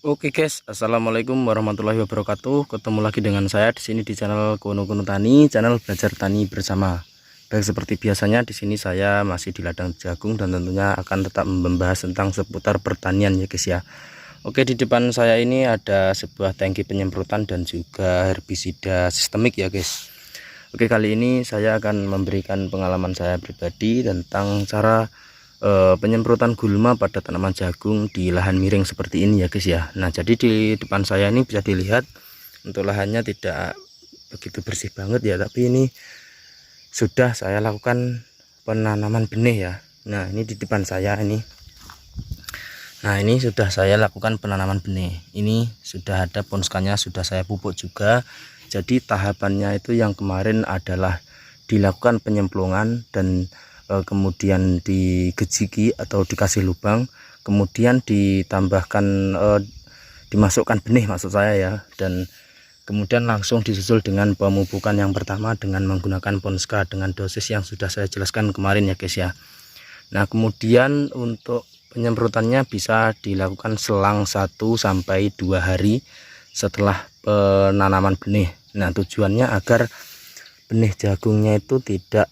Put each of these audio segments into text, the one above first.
Oke guys, assalamualaikum warahmatullahi wabarakatuh. Ketemu lagi dengan saya di sini di channel Kuno Kuno Tani, channel belajar tani bersama. Baik, seperti biasanya di sini saya masih di ladang jagung dan tentunya akan tetap membahas tentang seputar pertanian ya guys ya. Oke, di depan saya ini ada sebuah tangki penyemprotan dan juga herbisida sistemik ya guys. Oke, kali ini saya akan memberikan pengalaman saya pribadi tentang cara penyemprotan gulma pada tanaman jagung di lahan miring seperti ini ya guys ya. Nah, jadi di depan saya ini bisa dilihat untuk lahannya tidak begitu bersih banget ya, tapi ini sudah saya lakukan penanaman benih ya. Nah, ini di depan saya ini. Nah, ini sudah saya lakukan penanaman benih. Ini sudah ada ponskannya, sudah saya pupuk juga. Jadi tahapannya itu yang kemarin adalah dilakukan penyemplungan dan kemudian digejiki atau dikasih lubang, kemudian ditambahkan dimasukkan benih maksud saya ya, dan kemudian langsung disusul dengan pemupukan yang pertama dengan menggunakan ponska dengan dosis yang sudah saya jelaskan kemarin ya guys ya. Nah, kemudian untuk penyemprotannya bisa dilakukan selang 1 sampai 2 hari setelah penanaman benih. Nah, tujuannya agar benih jagungnya itu tidak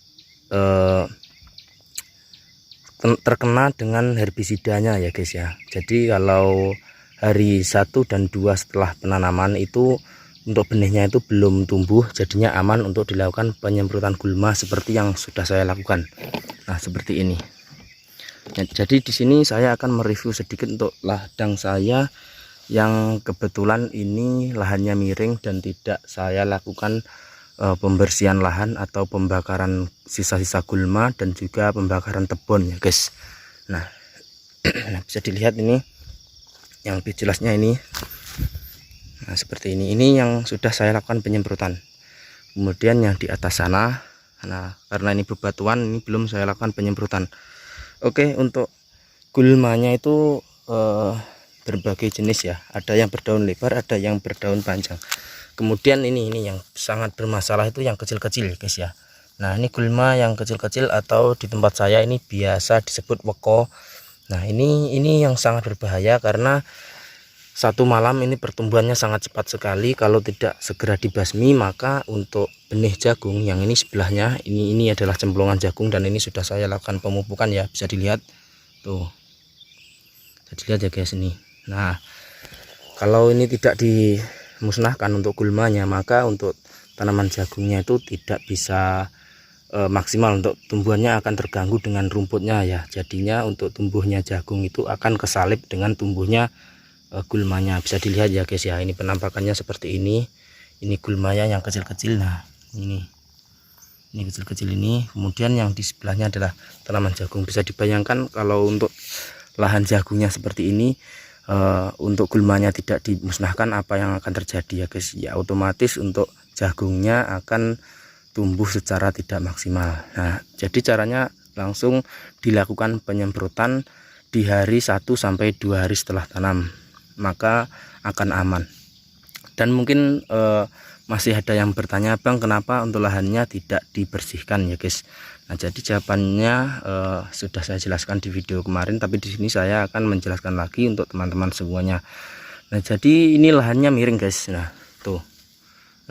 terkena dengan herbisidanya ya guys ya. Jadi kalau hari 1 dan 2 setelah penanaman itu untuk benihnya itu belum tumbuh, jadinya aman untuk dilakukan penyemprotan gulma seperti yang sudah saya lakukan. Nah, seperti ini. Nah, jadi di sini saya akan mereview sedikit untuk ladang saya yang kebetulan ini lahannya miring dan tidak saya lakukan pembersihan lahan atau pembakaran sisa-sisa gulma dan juga pembakaran tebon ya guys. Nah, bisa dilihat ini yang lebih jelasnya ini. Nah, seperti ini yang sudah saya lakukan penyemprotan. Kemudian yang di atas sana, nah karena ini bebatuan, ini belum saya lakukan penyemprotan. Oke, untuk gulmanya itu berbagai jenis ya, ada yang berdaun lebar, ada yang berdaun panjang. Kemudian ini yang sangat bermasalah itu yang kecil-kecil guys ya. Nah, ini gulma yang kecil-kecil atau di tempat saya ini biasa disebut weko. Nah, ini yang sangat berbahaya karena satu malam ini pertumbuhannya sangat cepat sekali. Kalau tidak segera dibasmi, maka untuk benih jagung yang ini sebelahnya ini adalah cemplungan jagung dan ini sudah saya lakukan pemupukan ya, bisa dilihat tuh. Bisa dilihat ya guys ini. Nah, kalau ini tidak dimusnahkan untuk gulmanya, maka untuk tanaman jagungnya itu tidak bisa maksimal, untuk tumbuhannya akan terganggu dengan rumputnya ya. Jadinya untuk tumbuhnya jagung itu akan kesalip dengan tumbuhnya gulmanya. Bisa dilihat ya guys ya, ini penampakannya seperti ini gulmanya yang kecil-kecil. Nah, ini kecil-kecil ini. Kemudian yang di sebelahnya adalah tanaman jagung. Bisa dibayangkan kalau untuk lahan jagungnya seperti ini, untuk gulmanya tidak dimusnahkan, apa yang akan terjadi ya guys ya, otomatis untuk jagungnya akan tumbuh secara tidak maksimal. Nah, jadi caranya langsung dilakukan penyemprotan di hari 1 sampai 2 hari setelah tanam, maka akan aman. Dan mungkin masih ada yang bertanya, Bang, kenapa untuk lahannya tidak dibersihkan ya guys. Nah, jadi jawabannya sudah saya jelaskan di video kemarin, tapi di sini saya akan menjelaskan lagi untuk teman-teman semuanya. Nah, jadi ini lahannya miring guys. Nah, tuh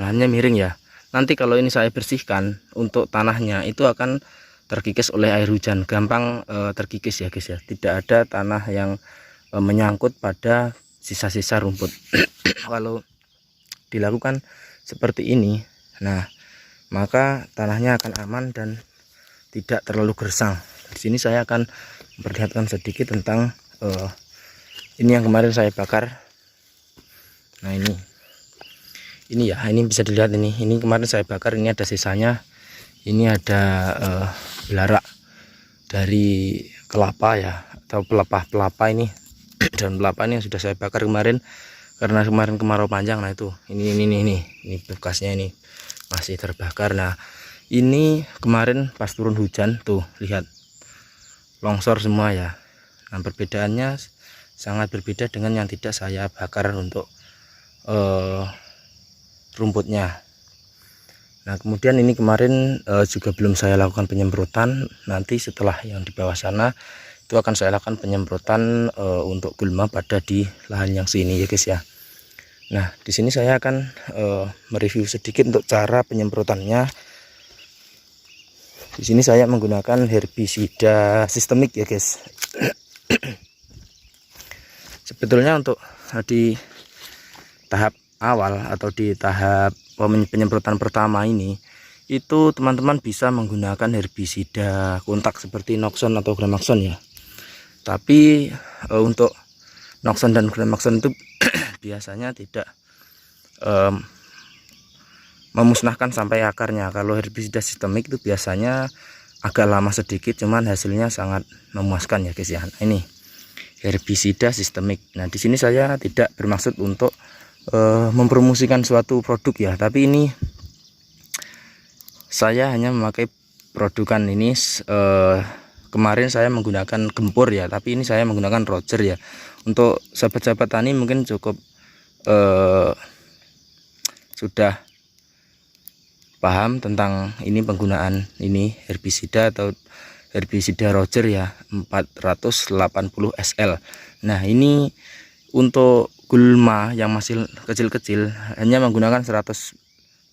lahannya miring ya. Nanti kalau ini saya bersihkan, untuk tanahnya itu akan terkikis oleh air hujan, gampang terkikis ya guys ya. Tidak ada tanah yang menyangkut pada sisa-sisa rumput. Kalau dilakukan seperti ini, nah maka tanahnya akan aman dan tidak terlalu gersang. Di sini saya akan memperlihatkan sedikit tentang ini yang kemarin saya bakar. Nah, ini ya, ini bisa dilihat ini kemarin saya bakar, ini ada sisanya. Ini ada belarak dari kelapa ya, atau pelepah ini dan pelapa ini yang sudah saya bakar kemarin karena kemarin kemarau panjang. Nah, itu ini bekasnya ini masih terbakar. Nah, ini kemarin pas turun hujan tuh lihat longsor semua ya. Nah, perbedaannya sangat berbeda dengan yang tidak saya bakar untuk rumputnya. Nah, kemudian ini kemarin juga belum saya lakukan penyemprotan. Nanti setelah yang di bawah sana itu akan saya lakukan penyemprotan untuk gulma pada di lahan yang sini ya guys ya. Nah di sini saya akan mereview sedikit untuk cara penyemprotannya. Di sini saya menggunakan herbisida sistemik ya guys. Sebetulnya untuk di tahap awal atau di tahap penyemprotan pertama ini, itu teman-teman bisa menggunakan herbisida kontak seperti Noxon atau Gramaxon ya. Tapi untuk Noxon dan Gramaxon itu biasanya tidak memusnahkan sampai akarnya. Kalau herbisida sistemik itu biasanya agak lama sedikit, cuman hasilnya sangat memuaskan ya guys ya. Nah, ini herbisida sistemik. Nah di sini saya tidak bermaksud untuk mempromosikan suatu produk ya, tapi ini saya hanya memakai produkan ini. Kemarin saya menggunakan gempur ya, tapi ini saya menggunakan Roger ya. Untuk sahabat-sahabat tani mungkin cukup sudah paham tentang ini penggunaan ini herbisida atau herbisida Roger ya, 480 SL. Nah ini untuk gulma yang masih kecil-kecil hanya menggunakan 100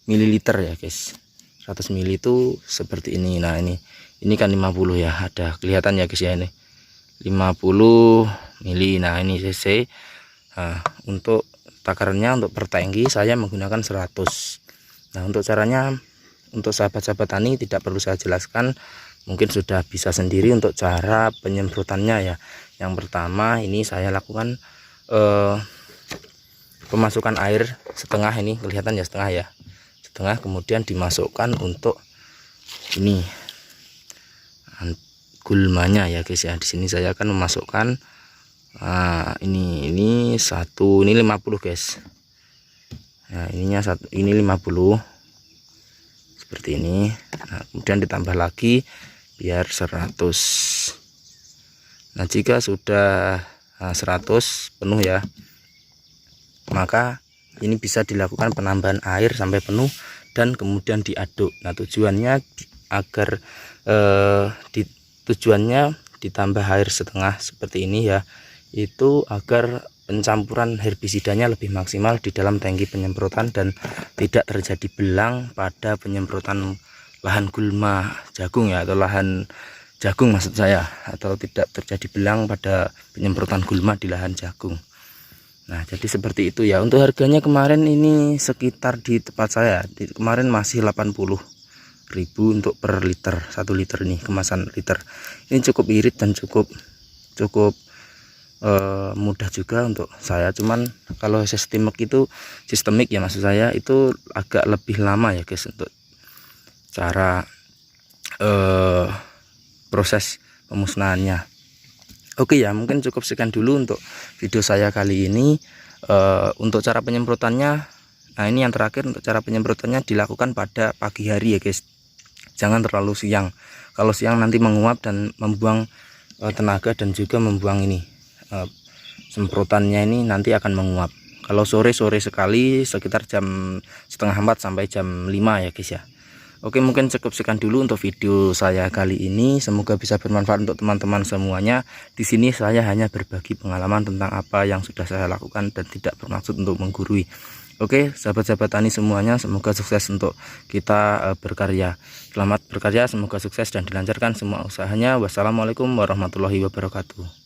ml ya guys. 100 ml itu seperti ini. Nah ini kan 50 ya, ada kelihatan ya guys ya, ini 50 ml. Nah ini cc. Nah, untuk takarannya untuk per tangki saya menggunakan 100. Nah untuk caranya, untuk sahabat-sahabat tani tidak perlu saya jelaskan, mungkin sudah bisa sendiri untuk cara penyemprotannya ya. Yang pertama ini saya lakukan pemasukan air setengah, ini kelihatan ya, setengah ya, setengah, kemudian dimasukkan untuk ini gulmanya ya guys ya. Di sini saya akan memasukkan ini satu, ini 50 guys. Nah ininya satu, ini 50 seperti ini. Nah, kemudian ditambah lagi biar 100. Nah jika sudah 100 penuh ya, maka ini bisa dilakukan penambahan air sampai penuh dan kemudian diaduk. Nah tujuannya agar tujuannya ditambah air setengah seperti ini ya, itu agar pencampuran herbisidanya lebih maksimal di dalam tangki penyemprotan dan tidak terjadi belang pada penyemprotan lahan gulma jagung ya, atau lahan jagung maksud saya, atau tidak terjadi belang pada penyemprotan gulma di lahan jagung. Nah jadi seperti itu ya. Untuk harganya kemarin ini sekitar di tempat saya kemarin masih 80.000 untuk per liter, 1 liter nih kemasan liter. Ini cukup irit dan cukup mudah juga untuk saya. Cuman kalau sistemik itu, sistemik ya maksud saya, itu agak lebih lama ya guys untuk cara proses pemusnahannya. Oke ya, mungkin cukup sekian dulu untuk video saya kali ini. Untuk cara penyemprotannya, nah ini yang terakhir, untuk cara penyemprotannya dilakukan pada pagi hari ya guys, jangan terlalu siang. Kalau siang nanti menguap dan membuang tenaga dan juga membuang ini semprotannya, ini nanti akan menguap. Kalau sore sekali, sekitar jam setengah 4 sampai jam 5 ya guys ya. Oke, mungkin cukup sekian dulu untuk video saya kali ini. Semoga bisa bermanfaat untuk teman-teman semuanya. Di sini saya hanya berbagi pengalaman tentang apa yang sudah saya lakukan dan tidak bermaksud untuk menggurui. Oke, sahabat-sahabat tani semuanya, semoga sukses untuk kita berkarya. Selamat berkarya, semoga sukses dan dilancarkan semua usahanya. Wassalamualaikum warahmatullahi wabarakatuh.